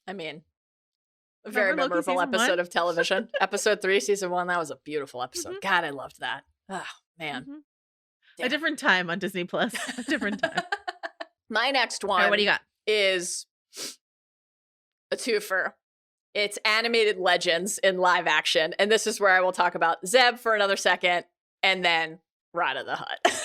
I mean, a very memorable episode of television. Episode 3, season 1. That was a beautiful episode. Mm-hmm. God, I loved that. Oh, man. Mm-hmm. A different time on Disney Plus. A different time. My next one what do you got? Is a twofer. It's animated legends in live action. And this is where I will talk about Zeb for another second and then Rada the Hutt.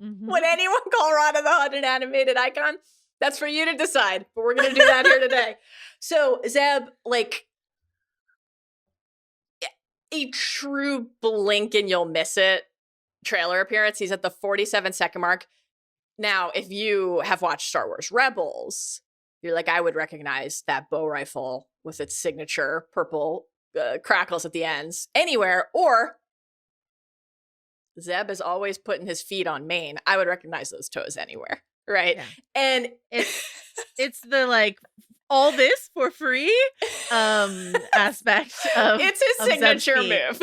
Would anyone call Rada the Hutt an animated icon? That's for you to decide, but we're going to do that here today. So Zeb, like a true blink and you'll miss it trailer appearance. He's at the 47-second mark. Now, if you have watched Star Wars Rebels, you're like, I would recognize that bow rifle with its signature purple crackles at the ends anywhere. Or Zeb is always putting his feet on Maine. I would recognize those toes anywhere. Right. Yeah. And it's the like all this for free aspect of it's his signature move.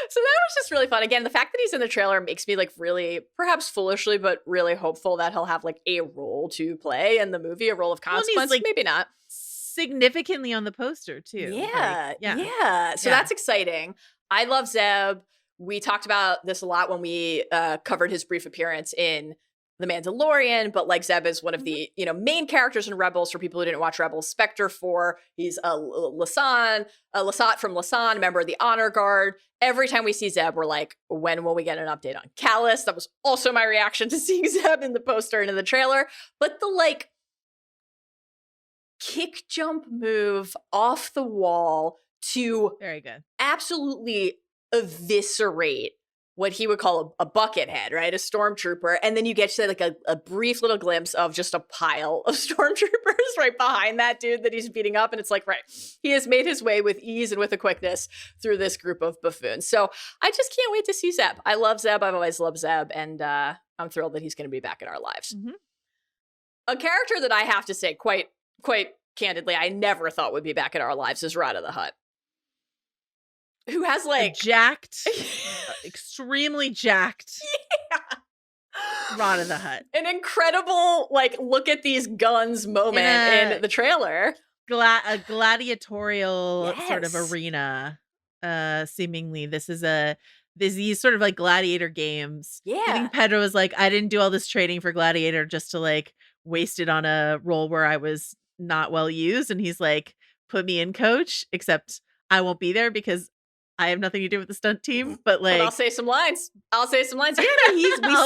So that was just really fun. Again, the fact that he's in the trailer makes me like really, perhaps foolishly, but really hopeful that he'll have like a role to play in the movie, a role of consequence. Like, maybe not. Significantly on the poster too. Yeah. So that's exciting. I love Zeb. We talked about this a lot when we covered his brief appearance in The Mandalorian, but like Zeb is one of the main characters in Rebels. For people who didn't watch Rebels, Spectre 4, he's a Lasat from Lasan, member of the Honor Guard. Every time we see Zeb, we're like, when will we get an update on Callus? That was also my reaction to seeing Zeb in the poster and in the trailer. But the like kick jump move off the wall to very good, absolutely eviscerate what he would call a bucket head, right? A stormtrooper. And then you get to like a brief little glimpse of just a pile of stormtroopers right behind that dude that he's beating up. And it's like, right, he has made his way with ease and with a quickness through this group of buffoons. So I just can't wait to see Zeb. I love Zeb. I've always loved Zeb. And I'm thrilled that he's going to be back in our lives. Mm-hmm. A character that I have to say quite candidly, I never thought would be back in our lives is Rada the Hutt. Who has like jacked, extremely jacked, Rada the Hutt. An incredible like look at these guns moment in the trailer. A gladiatorial sort of arena. Seemingly, this is these sort of like gladiator games. Yeah, I think Pedro was like, I didn't do all this training for gladiator just to like waste it on a role where I was not well used, and he's like, put me in, coach, except I won't be there because I have nothing to do with the stunt team, but like, I'll say some lines. Yeah, I'll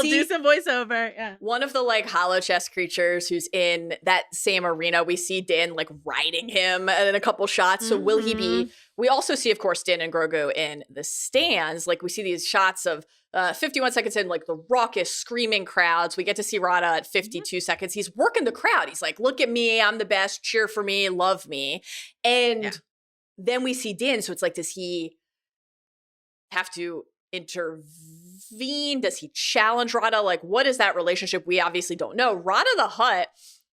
do some voiceover. Yeah, one of the like hollow chest creatures who's in that same arena. We see Din like riding him in a couple shots. So will he be? We also see, of course, Din and Grogu in the stands. Like we see these shots of 51 seconds in, like the raucous screaming crowds. We get to see Rada at 52 seconds. He's working the crowd. He's like, "Look at me, I'm the best. Cheer for me, love me." And then we see Din. So it's like, does he have to intervene? Does he challenge Rada? Like, what is that relationship? We obviously don't know. Rada the Hutt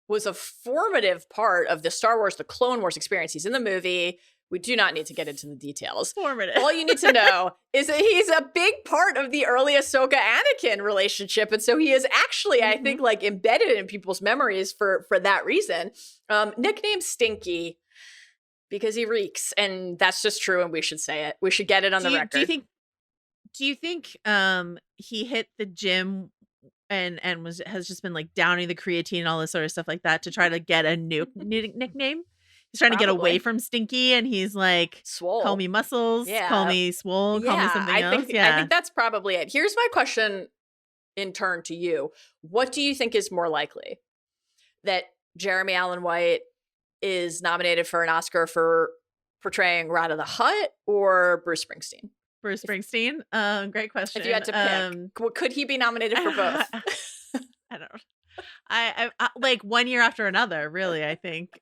was a formative part of the Star Wars, the Clone Wars experience. He's in the movie. We do not need to get into the details. Formative. All you need to know is that he's a big part of the early Ahsoka Anakin relationship. And so he is actually, I think, like embedded in people's memories for that reason. Nicknamed Stinky, because he reeks, and that's just true, and we should say it. We should get it on the record. Do you think he hit the gym and has just been like downing the creatine and all this sort of stuff like that to try to get a new nickname? He's trying to get away from Stinky, and he's like, Swole. Call me Muscles, call me Swole, call me something else. I think that's probably it. Here's my question in turn to you. What do you think is more likely? That Jeremy Allen White is nominated for an Oscar for portraying Rada the Hutt, or Bruce Springsteen? Bruce Springsteen? Great question. If you had to pick, could he be nominated for both? I don't know. I like one year after another, really, I think.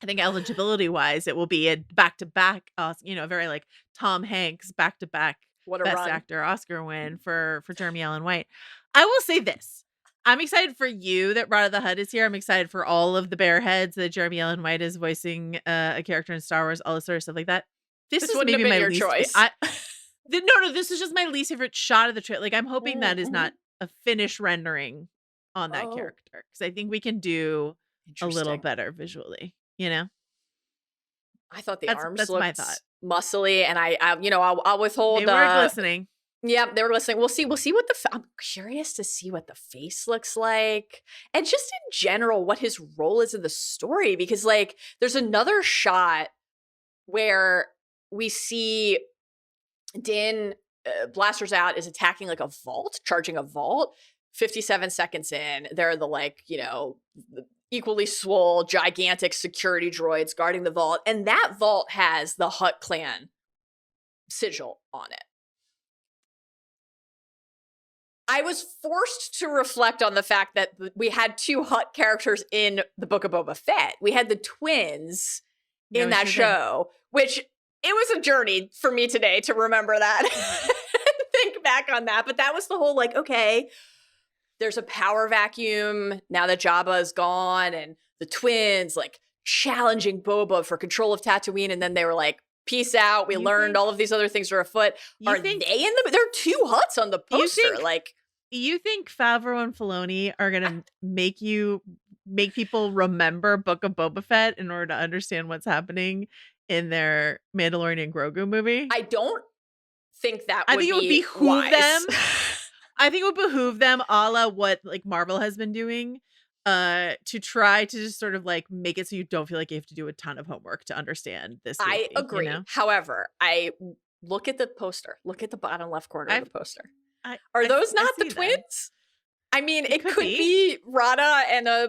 I think eligibility wise, it will be a back-to-back, very like Tom Hanks back-to-back Best Actor Oscar win for Jeremy Allen White. I will say this. I'm excited for you that Rada the Hutt is here. I'm excited for all of the Bearheads that Jeremy Allen White is voicing a character in Star Wars, all this sort of stuff like that. This is maybe my least choice. No, this is just my least favorite shot of the trailer. Like, I'm hoping that is not a finished rendering on that character, because I think we can do a little better visually. I thought the arms looked muscly, and I'll withhold. They were glistening. Yeah, they were listening. We'll see what I'm curious to see what the face looks like, and just in general what his role is in the story, because like there's another shot where we see Din blasters out, is attacking like a vault, charging a vault. 57 seconds in, they're the the equally swole, gigantic security droids guarding the vault, and that vault has the Hutt clan sigil on it. I was forced to reflect on the fact that we had two Hutt characters in the Book of Boba Fett. We had the twins in that show, which it was a journey for me today to remember that. Think back on that. But that was the whole okay, there's a power vacuum now that Jabba is gone, and the twins challenging Boba for control of Tatooine, and then they were like, peace out. We learned all of these other things are afoot. Are they in the? There are two Hutts on the poster. You think Favreau and Filoni are gonna make people remember Book of Boba Fett in order to understand what's happening in their Mandalorian and Grogu movie? I don't think that. I think it would behoove them. I think it would behoove them, a la what Marvel has been doing, to try to just sort of make it so you don't feel like you have to do a ton of homework to understand this movie. I agree. However, I look at the poster. Look at the bottom left corner of the poster. Are those not the twins? I mean, it could be Rada and a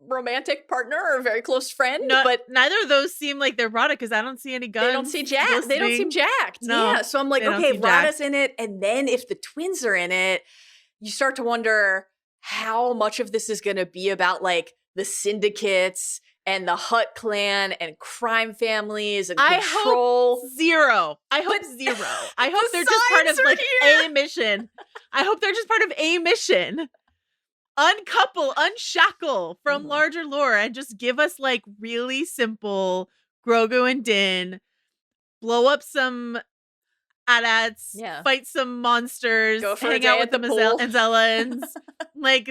romantic partner or a very close friend, No, but neither of those seem like they're erotic because I don't see any guns. they don't seem jacked. No, Yeah. So I'm like, they don't okay, seem jacked. Rada's in it. And then if the twins are in it, you start to wonder how much of this is going to be about like the syndicates and the Hutt clan and crime families and control. I hope zero. I hope they're just part of like a mission. I hope they're just part of a mission. Uncouple, unshackle from larger lore and just give us like really simple Grogu and Din, blow up some AT-ATs, fight some monsters, hang out with the Anzellans. Like,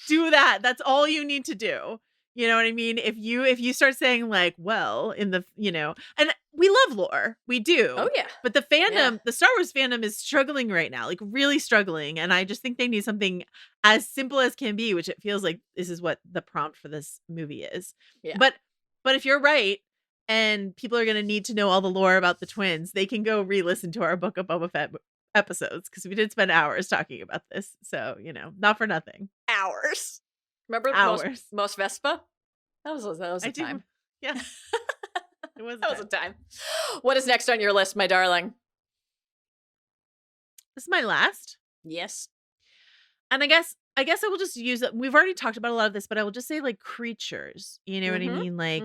do that. That's all you need to do. You know what I mean? If you start saying like, well, in the, and we love lore. We do. Oh, yeah. But the fandom, the Star Wars fandom is struggling right now, like really struggling. And I just think they need something as simple as can be, which it feels like this is what the prompt for this movie is. Yeah. But if you're right, and people are going to need to know all the lore about the twins, they can go re-listen to our Book of Boba Fett episodes because we did spend hours talking about this. So, not for nothing. Hours. Remember most Vespa? That was a time. Yeah. It was a time. What is next on your list, my darling? This is my last. Yes. And I guess I will just use it. We've already talked about a lot of this, but I will just say like creatures. You know what I mean? Like,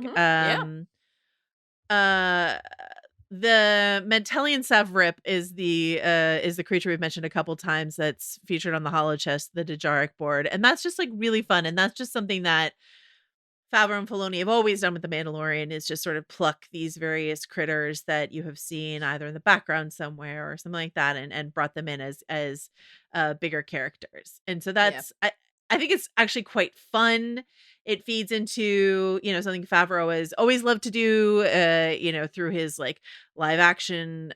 the Mentelian Savrip is the creature we've mentioned a couple times that's featured on the holochess, the Dejaric board, and that's just like really fun, and that's just something that Favreau and Filoni have always done with the Mandalorian, is just sort of pluck these various critters that you have seen either in the background somewhere or something like that, and brought them in as bigger characters, and so that's I think it's actually quite fun. It feeds into, something Favreau has always loved to do, through his like live action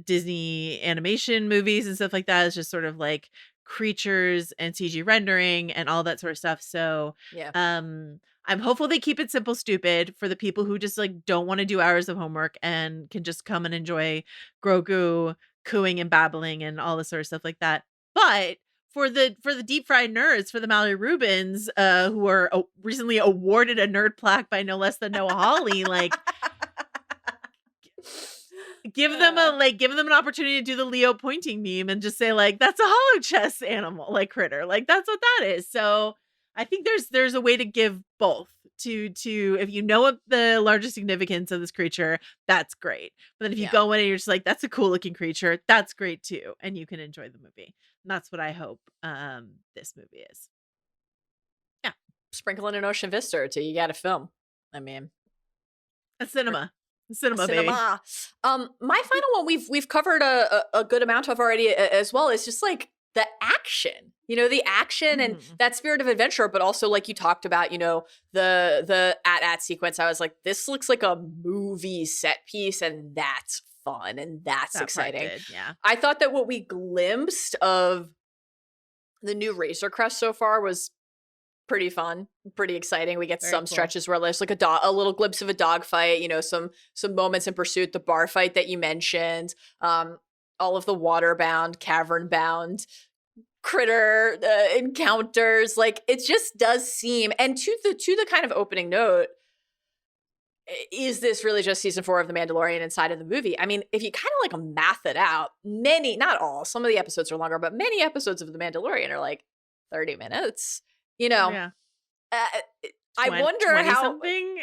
Disney animation movies and stuff like that. It's just sort of like creatures and CG rendering and all that sort of stuff. So I'm hopeful they keep it simple, stupid for the people who just like don't want to do hours of homework and can just come and enjoy Grogu cooing and babbling and all this sort of stuff like that. But for the deep fried nerds, for the Mallory Rubins, who were recently awarded a nerd plaque by no less than Noah Hawley, like give them an opportunity to do the Leo pointing meme and just say like, that's a holochess animal, like critter, like that's what that is. So I think there's a way to give both to if you know what the largest significance of this creature, that's great. But then if you go in and you're just like, that's a cool looking creature, that's great too, and you can enjoy the movie. And that's what I hope this movie is. Yeah, sprinkle in an Ocean Vista or two. You got to film. I mean, a cinema, baby. My final one we've covered a good amount of already as well. Is just like the action, the action and that spirit of adventure, but also like you talked about, the AT-AT sequence. I was like, this looks like a movie set piece, and that's fun and that's exciting. I thought that what we glimpsed of the new Razor Crest so far was pretty fun, pretty exciting. We get some stretches where there's like a little glimpse of a dogfight, some moments in pursuit, the bar fight that you mentioned, all of the water-bound, cavern-bound critter encounters. Like, it just does seem, and to the kind of opening note, is this really just season 4 of The Mandalorian inside of the movie? I mean, if you kind of like math it out, not all, some of the episodes are longer, but many episodes of The Mandalorian are like 30 minutes, I wonder how, something?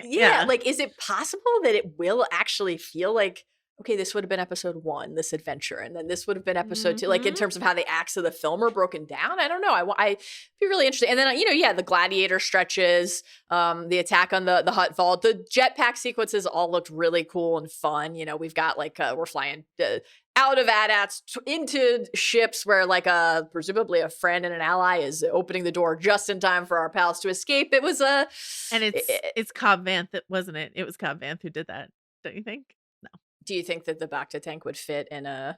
Like, is it possible that it will actually feel like, okay, this would have been episode 1, this adventure, and then this would have been episode 2, like in terms of how the acts of the film are broken down. I don't know. I be really interested. And then, the gladiator stretches, the attack on the Hutt vault, the jetpack sequences all looked really cool and fun. We've got like, we're flying out of AT-ATs into ships where like presumably a friend and an ally is opening the door just in time for our pals to escape. It was and it's Cobb Vanth, wasn't it? It was Cobb Vanth who did that. Don't you think? Do you think that the Bacta tank would fit in a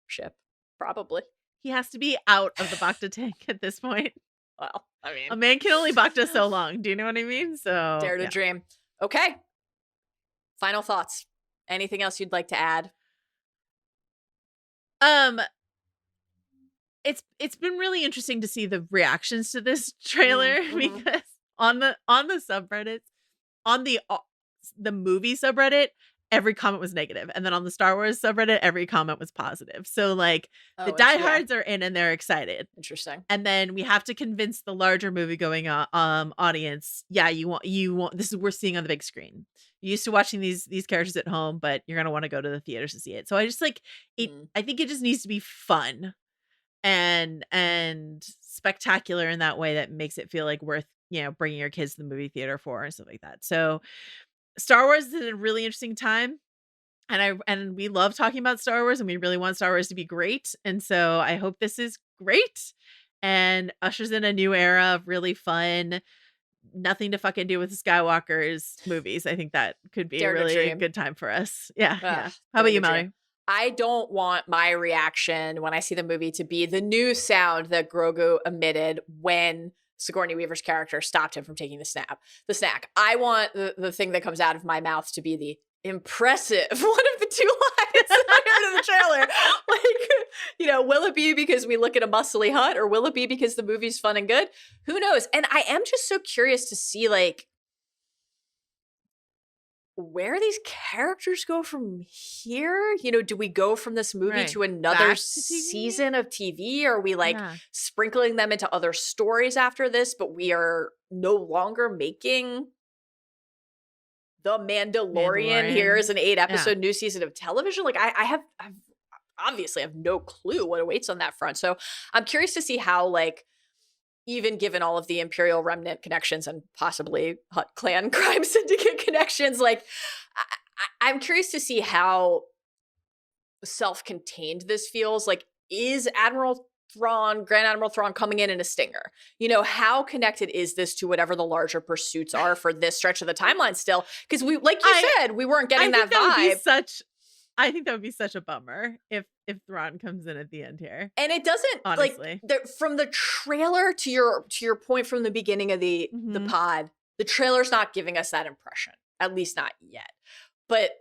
ship? Probably. He has to be out of the Bacta tank at this point. Well, I mean, a man can only Bacta so long. Do you know what I mean? So dare to dream. Okay. Final thoughts. Anything else you'd like to add? It's been really interesting to see the reactions to this trailer because on the subreddits, on the movie subreddit, every comment was negative, and then on the Star Wars subreddit, every comment was positive. So like the diehards are in and they're excited. Interesting. And then we have to convince the larger movie going audience, yeah, you want this is we're seeing on the big screen. You're used to watching these characters at home, but you're gonna want to go to the theaters to see it. So I just like it. I think it just needs to be fun and spectacular in that way that makes it feel like worth bringing your kids to the movie theater for and stuff like that. So Star Wars is a really interesting time, and we love talking about Star Wars, and we really want Star Wars to be great. And so I hope this is great and ushers in a new era of really fun, nothing to fucking do with the Skywalker's movies. I think that could be a really good time for us. Yeah. Yeah. How about you, Mallory? I don't want my reaction when I see the movie to be the new sound that Grogu emitted when Sigourney Weaver's character stopped him from taking the snack. I want the thing that comes out of my mouth to be the impressive one of the two lines that I heard in the trailer. Like, will it be because we look at a muscly Hutt, or will it be because the movie's fun and good? Who knows? And I am just so curious to see like where these characters go from here. Do we go from this movie to another season of TV? Are we like sprinkling them into other stories after this, but we are no longer making The Mandalorian here as an 8-episode new season of television? Like I obviously have no clue what awaits on that front. So I'm curious to see how, like, even given all of the Imperial Remnant connections and possibly Hutt Clan crime syndicate connections, like I'm curious to see how self-contained this feels. Like, is Grand Admiral Thrawn coming in a stinger? How connected is this to whatever the larger pursuits are for this stretch of the timeline still? Because we, like you said, we weren't getting that vibe. I think that would be such a bummer if Thrawn comes in at the end here. And it doesn't, honestly, like, from the trailer to your point from the beginning of the pod, the trailer's not giving us that impression, at least not yet. But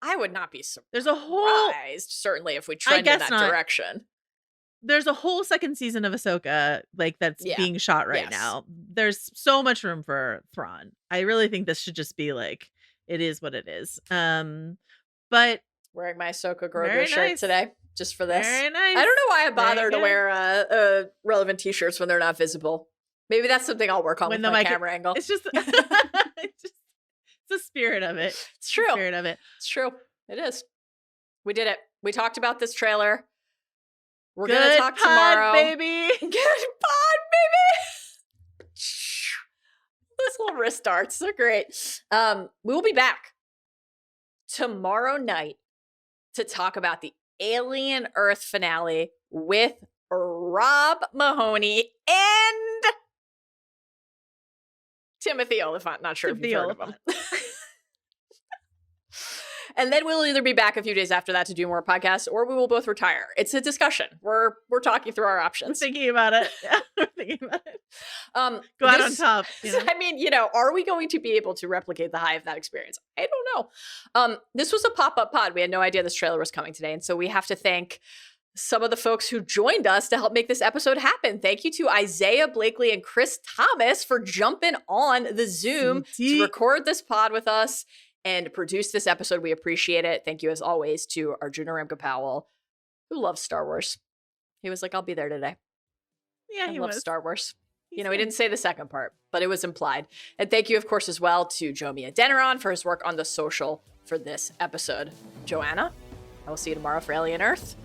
I would not be surprised. There's a whole, certainly, if we trend in that direction. There's a whole second season of Ahsoka that's being shot right now. There's so much room for Thrawn. I really think this should just be like, it is what it is. But wearing my Ahsoka Grogu shirt today, just for this. Very nice. I don't know why I bother to wear relevant t-shirts when they're not visible. Maybe that's something I'll work on with my camera angle. It's just, it's the spirit of it. It's true. The spirit of it. It's true. It is. We did it. We talked about this trailer. We're going to talk tomorrow. Baby. Good pod, baby. Those little wrist darts. They're great. We will be back tomorrow night to talk about the Alien Earth finale with Rob Mahoney and Timothy Oliphant. Not sure if you've heard of him. And then we'll either be back a few days after that to do more podcasts, or we will both retire. It's a discussion. We're talking through our options. Thinking about it. Yeah, we're thinking about it. Go out on top. I mean, are we going to be able to replicate the high of that experience? I don't know. This was a pop-up pod. We had no idea this trailer was coming today. And so we have to thank some of the folks who joined us to help make this episode happen. Thank you to Isaiah Blakely and Chris Thomas for jumping on the Zoom to record this pod with us and produce this episode. We appreciate it. Thank you, as always, to Arjuna Ramgopowell, who loves Star Wars. He was like, I'll be there today. Yeah, he loves Star Wars. He didn't say the second part, but it was implied. And thank you, of course, as well to Jomi Adeniran for his work on the social for this episode. Joanna, I will see you tomorrow for Alien Earth.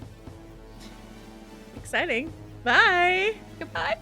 Exciting. Bye. Goodbye.